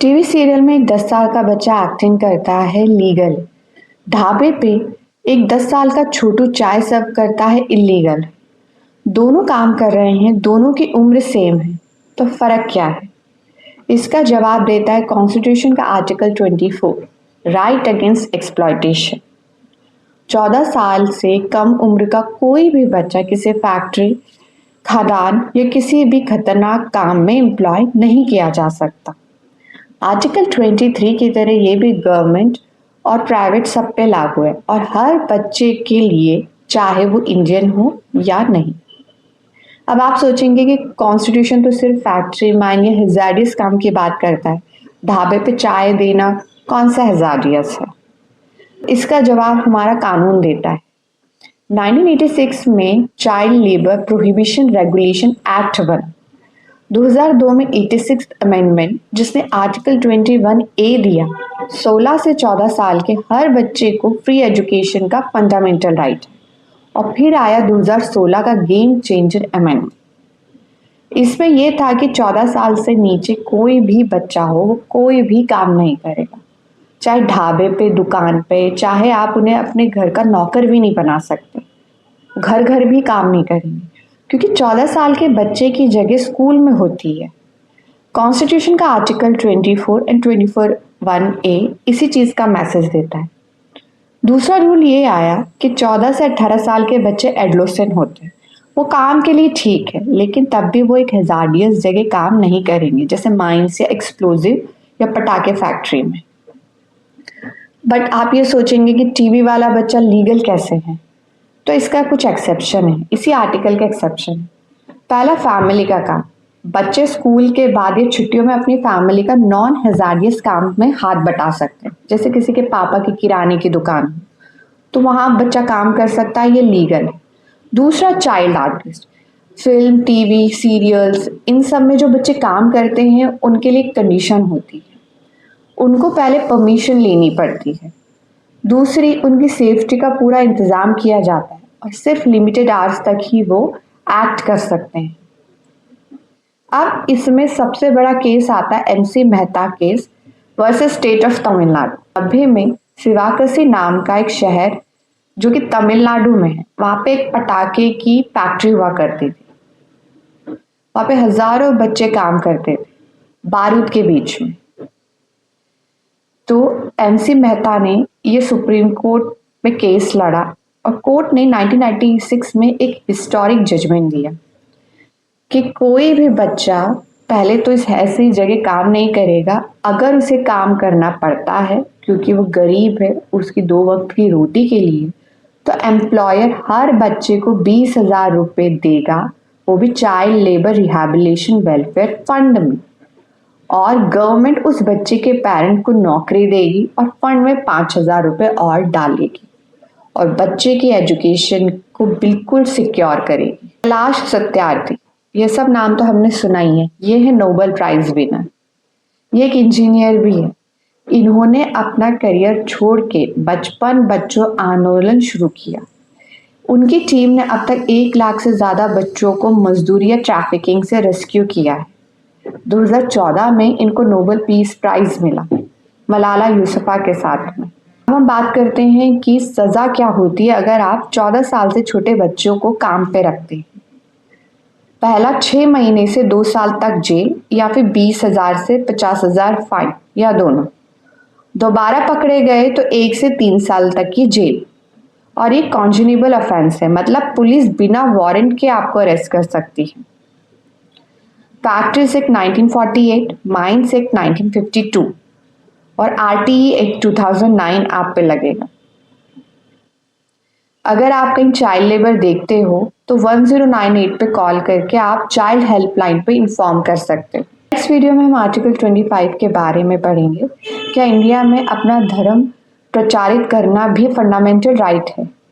TV serial में एक 10 साल का बच्चा एक्टिंग करता है लीगल। ढाबे पे एक 10 साल का छोटू चाय सर्व करता है इलीगल। दोनों काम कर रहे हैं, दोनों की उम्र सेम है, तो फर्क क्या है? इसका जवाब देता है कॉन्स्टिट्यूशन का आर्टिकल 24, राइट अगेंस्ट एक्सप्लॉयटेशन। 14 साल से कम उम्र का कोई भी बच्चा किसी फैक्ट्री, खदान या किसी भी खतरनाक काम में एम्प्लॉय नहीं किया जा सकता। आर्टिकल 23 की तरह ये भी गवर्नमेंट और प्राइवेट सब पे लागू है और हर बच्चे के लिए, चाहे वो इंडियन हो या नहीं। अब आप सोचेंगे कि कॉन्स्टिट्यूशन तो सिर्फ फैक्ट्री, माइन या हजारियस काम की बात करता है, ढाबे पे चाय देना कौन सा हजारियस है? इसका जवाब हमारा कानून देता है। 1986 में child labour prohibition regulation act बना। 2002 में 86th अमेंडमेंट, जिसने आर्टिकल 21A दिया, 16 से 14 साल के हर बच्चे को फ्री एजुकेशन का फंडामेंटल राइट। और फिर आया 2016 का गेम चेंजर अमेंडमेंट। इसमें यह था कि 14 साल से नीचे कोई भी बच्चा हो, वो कोई भी काम नहीं करेगा, चाहे ढाबे पे, दुकान पे, चाहे आप उन्हें अपने घर का नौकर भी नहीं बना सकते, घर घर भी काम नहीं करेंगे, क्योंकि 14 साल के बच्चे की जगह स्कूल में होती है। कॉन्स्टिट्यूशन का आर्टिकल 24 एंड 24(1)A इसी चीज का मैसेज देता है। दूसरा रूल ये आया कि 14 से 18 साल के बच्चे एडोलेसेंट होते हैं। वो काम के लिए ठीक है, लेकिन तब भी वो एक हजार्डियस जगह काम नहीं करेंगे, जैसे माइंस या एक्सप्लोजिव या पटाखे फैक्ट्री में। बट आप ये सोचेंगे कि टीवी वाला बच्चा लीगल कैसे है? तो इसका कुछ एक्सेप्शन है, इसी आर्टिकल का एक्सेप्शन। पहला, फैमिली का काम। बच्चे स्कूल के बाद या छुट्टियों में अपनी फैमिली का नॉन हजारियस काम में हाथ बटा सकते हैं, जैसे किसी के पापा की किराने की दुकान, तो वहां बच्चा काम कर सकता है, ये लीगल है। दूसरा, child artist. Film, TV, serials, इन सब में जो बच्चे काम करते हैं उनके लिए कंडीशन होती है, उनको पहले परमिशन लेनी पड़ती है। दूसरी, उनकी सेफ्टी का पूरा इंतजाम किया जाता है और सिर्फ लिमिटेड आवर्स तक ही वो एक्ट कर सकते हैं। अब इसमें सबसे बड़ा केस आता है MC Mehta case versus state of Tamil Nadu. 90 में सिवाकसी नाम का एक शहर जो कि तमिलनाडु में है, वहां पे एक पटाखे की फैक्ट्री हुआ करती थी। वहां पे हजारों बच्चे काम करते थे बारूद के बीच में। तो MC मेहता ने ये सुप्रीम कोर्ट में केस लड़ा और कोर्ट ने 1996 में एक हिस्टोरिक जजमेंट दिया कि कोई भी बच्चा पहले तो इस ऐसी जगह काम नहीं करेगा अगर उसे काम करना पड़ता है क्योंकि वो गरीब है, उसकी 2 वक्त की रोटी के लिए, तो एम्प्लॉयर हर बच्चे को 20,000 रुपये देगा, वो भी child labour rehabilitation welfare fund में। और गवर्नमेंट उस बच्चे के पेरेंट को नौकरी देगी और फंड में 5,000 रुपये और डालेगी और बच्चे की एजुकेशन को बिल्कुल सिक्योर करेगी। कैलाश सत्यार्थी, ये सब नाम तो हमने सुना ही है, ये है नोबेल प्राइज विनर, ये एक इंजीनियर भी है। इन्होंने अपना करियर छोड़ के बचपन बच्चों आंदोलन शुरू किया। उनकी टीम ने अब तक 1 लाख से ज्यादा बच्चों को मजदूरी या ट्रैफिकिंग से रेस्क्यू किया है। 2014 में इनको नोबेल पीस प्राइज मिला, मलाला यूसुफा के साथ में। अब हम बात करते हैं कि सजा क्या होती है अगर आप 14 साल से छोटे बच्चों को काम पे रखते हैं। पहला, 6 महीने से 2 साल तक जेल या फिर 20,000 से 50,000 फाइन, या दोनों। दोबारा पकड़े गए तो 1 से 3 साल तक की जेल। और ये कॉन्जिनेबल ऑफेंस है, मतलब पुलिस बिना वारंट के आपको अरेस्ट कर सकती है। फैक्ट्रीज एक्ट 1948, माइंस एक्ट 1952 और RTE एक्ट 2009 आप पे लगेगा। अगर आप कहीं चाइल्ड लेबर देखते हो तो 1098 पे कॉल करके आप चाइल्ड हेल्पलाइन पे इन्फॉर्म कर सकते हैं। नेक्स्ट वीडियो में हम आर्टिकल 25 के बारे में पढ़ेंगे। क्या इंडिया में अपना धर्म प्रचारित करना भी फंडामेंटल राइट है?